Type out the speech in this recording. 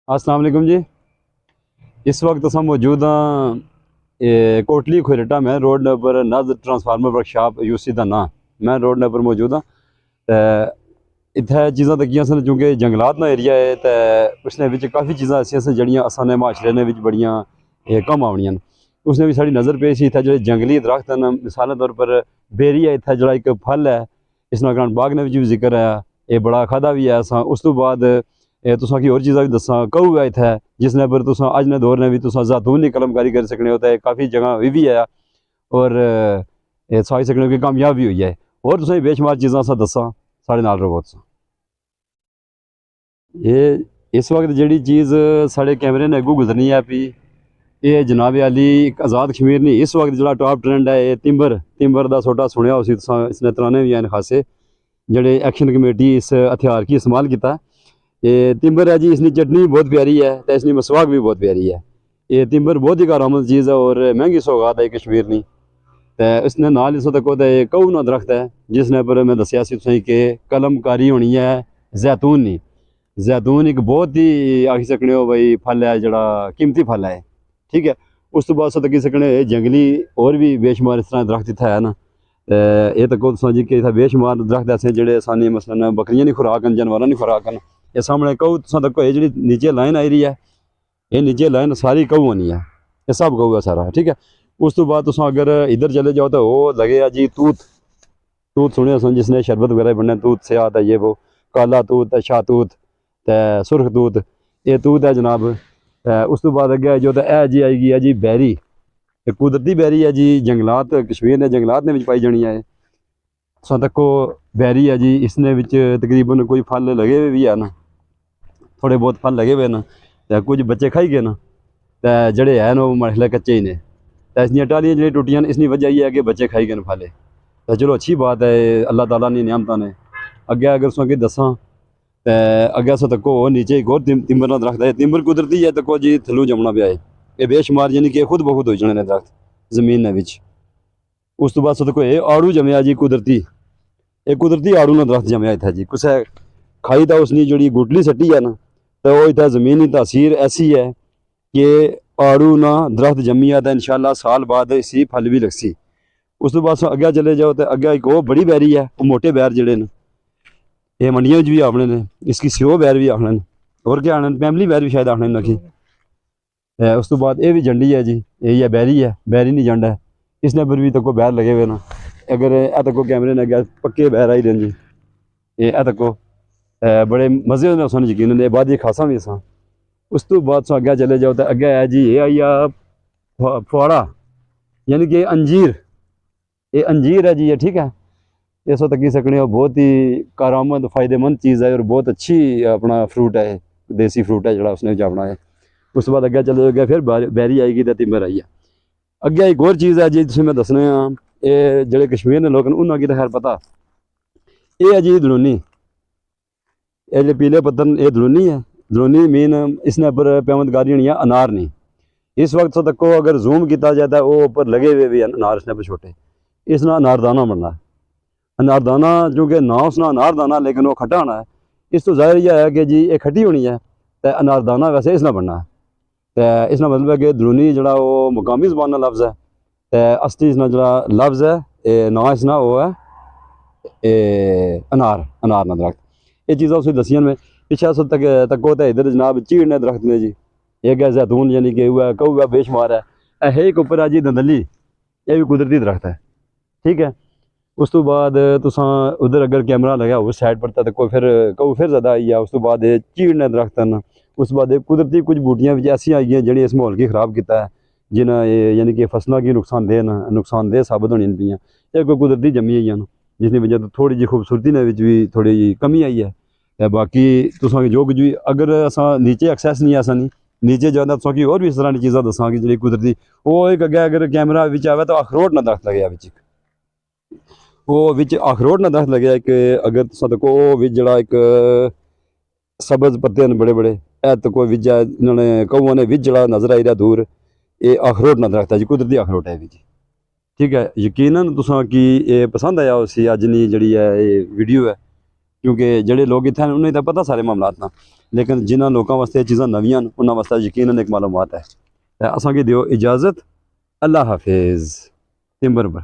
अस्सलाम वालेकुम जी। इस वक्त असां मौजूद हाँ कोटली खोरटा में रोड पर नज ट्रांसफार्मर वर्कशॉप यूसी का ना मैं रोड पर मौजूद हाँ। इत्थे चीज़ां तकियां सन चूँकि जंगलात का एरिया है तो उसने विच काफ़ी चीज़ां ऐसियां सन जड़ियां असां माशरे ने विच बड़ियां कम आवनियां। उसने भी साड़ी नज़र पेश ही इत्थे जो जंगली दरख्त हैं मिसाल तौर पर बेरी है इत्थे जड़ा एक फल है इस नागरान बाग ने भी जिक्र है ये बड़ा खादा भी है असां। उस तो बाद तुसां की होर चीज़ां भी दसां कहू है इत्थे जिसने पर तुसां अज ने दौर ने भी तुसां जैतून की कलमकारी कर सकने हो तो काफ़ी जगह भी है और साई सकने हो कि कामयाब भी हुई है। और तुसें बेशुमार चीज़ां असां दसां साढ़े नाल रवो तुसां। ये इस वक्त जी चीज़ साढ़े कैमरे ने अगू गुजरनी है पी ये जनाब अली एक आज़ाद कश्मीर नहीं इस वक्त जो टॉप ट्रेंड है ये तिंबर का छोटा सुनिया उसी इसने तराने भी हैं खासे जड़े एक्शन कमेटी इस हथियार की इस्तेमाल किया। ये तिंबर है जी इसकी चटनी बहुत प्यारी है तो इसकी मसवाक भी बहुत प्यारी है। ये तिंबर बहुत ही कारामद चीज़ है और महंगी सौगात है कश्मीर की। तो इसने नाल इस तक कहू ना दरख्त है जिसने पर मैं दसिया कि कलमकारी होनी है जैतून नहीं। जैतून एक बहुत ही आखी सकने हो भाई फल है जड़ा कीमती फल है ठीक है। उस तो बाद तकी सकने जंगली और भी बेशुमार इस तरह दरख्त इतना है ना ये तको जी कि बेशुमार दरख्त ऐसे जोड़े सानी मसलन बकरियां की खुराक जानवरों की खुराक ये सामने कहू तको ये जी नीचे लाइन आई रही है ये नीचे लाइन सारी कहू होनी है ये सब कहू है सारा ठीक है। उस तो बाद अगर इधर चले जाओ तो वो लगे जी तूत सुने सन जिसने शरबत वगैरह बनना तूत से आता है ये वो काला तूत शाहतूत सुरख तूत ये तूत है जनाब। उस तो बाद अगे जो है जी आएगी है जी बैरी कुदरती बैरी है जी जंगलात कश्मीर ने जंगलात ने पाई जानी है तको बैरी है जी इसने तकरीबन कोई फल लगे हुए भी है ना थोड़े बहुत फल लगे हुए ना तो कुछ बच्चे खाई गए ना तो जड़े हैं वो मसले कच्चे ही ने तो इसलिए टालियाँ जी टुटियां इसकी वजह यह है कि बच्चे खाई गए फल तो चलो अच्छी बात है अल्लाह ताला ने नियामत ने अगे अगर तुसें दसा तो अगे तको नीचे एक और तिंबर का दरख्त है तिंबर कुदरती है तको जी थलू जमना पाया है ये बेशुमार यानी कि खुद बहुत हो जाने दरख्त जमीन ने उस तो बाद तको ये आड़ू जमया जी कुदरती आड़ू ना दरख्त जमया इतना जी कुछ खाई तो उसने जी गुटली सट्टी है ना तो वह इतना जमीनी तासीर ऐसी है कि आड़ू ना दरख्त जमी है तो इंशाल्लाह साल बाद इसी फल भी लगसी। उस तो बाद अगे चले जाओ तो अगे एक वो बड़ी बैरी है वो मोटे बैर जड़े ने ये मंडियों भी आखने ने इसकी स्यो बैर भी आखने और क्या आने फैमिली बैर भी शायद आखने नखी। उस तो बाद ये भी जंडी है जी यही है बैरी नहीं जंड है इसने पर भी तको बैर लगे हुए ना अगर ए तको कैमरे ने अगे पक्के बैर आई दें जी ये ए तको बड़े मज़े होने सुन यकीन ने बाद खासा भी असा। उस तो बाद अगे चले जाओ तो अगे है जी ये आई आ फुआड़ा यानी कि अंजीर ये अंजीर है जी ये ठीक है इस तकी सकने हो बहुत ही कारामद फ़ायदेमंद चीज़ है और बहुत अच्छी अपना फ्रूट है देसी फ्रूट है जड़ा उसने अपना है। उस बाद अगे चले गए फिर बैरी आएगी तो तिंबर आई है। अगे एक और चीज़ है जी तुम मैं दसने ये जोड़े कश्मीर ने लोग उन्होंने तो खैर पता ये है जी दलूनी ये जो पीले पत्तन ये दलूनी मीन इसने पर पैमदगारी होनी है अनार नहीं। इस वक्त तक अगर जूम किया जाता है वो ऊपर लगे हुए भी अनार इसने पर छोटे इसना अनारदाना बनना है। अनारदाना चूँकि ना उसना अनारदाना लेकिन वो खट्टा होना है इस तो जाहिर यह है कि जी ये खट्टी होनी है तो अनारदाना वैसे इसना बनना है तो इसका मतलब है कि दलूनी जड़ा वो मुकामी जबान का लफ्ज़ है तो असली इसना जड़ा लफ्ज़ है ना इसना वो है अनार ना दरख्त ये चीज़ा उस दसियां में पिछले तको तो इधर जनाब चीड़ ने दरख्त ने जी एक है जैतून यानी कि वह कहू है बेशुमार है एक उपर है जी दंदली ये भी कुदरती दरख्त है ठीक है। उस तो बाद तुसां उधर अगर कैमरा लगा उस साइड पर तो फिर कहू फिर ज़्यादा आई है। उस तो बाद चीड़ ने दरख्त हैं उस बाद कुदरती कुछ बूटियां भी ऐसी आई हैं जी इस माहौल की ख़राब किया है जिन्हें यानी कि फसलों की नुकसानदेह साबित होनी पियाँ ये कोई कुदरती जमी आई हैं जिसकी वजह तो थोड़ी जी खूबसूरती ने भी थोड़ी जी कमी आई है। बाकी तुसां जो कुछ भी अगर असा नीचे एक्सैस नहीं ऐसा नहीं नीचे जाना तुसां की और भी इस तरह की चीज़ा दसा कि जी कुदरती वो एक अगे अगर कैमरा बिच आवे तो अखरोट ना दरख्त लगे बिच वो विच अखरोट ना दरख्त लगे कि अगर तुसा तको वो जड़ा एक सबज पत्ते हैं बड़े बड़े ए तको विच इन्होंने कौआ ने विच जड़ा नजर आई रहा दूर ये अखरोट ना दरख्त है जी कुदरती अखरोट है जी ठीक है। यकीनन तुसा की ये पसंद आया उसी अज नी जी है ये वीडियो है क्योंकि जेह्ड़े लोग इत्थै न उ'नेंगी तां पता सारे मामलात ना, लेकिन जिन्हां लोकां वास्ते एह् चीज़ां नवियां न उन्हां वास्ते यकीनन इक मालूमात है। ते असांखे दियो इजाज़त, अल्लाह हाफिज़। तिंबर पर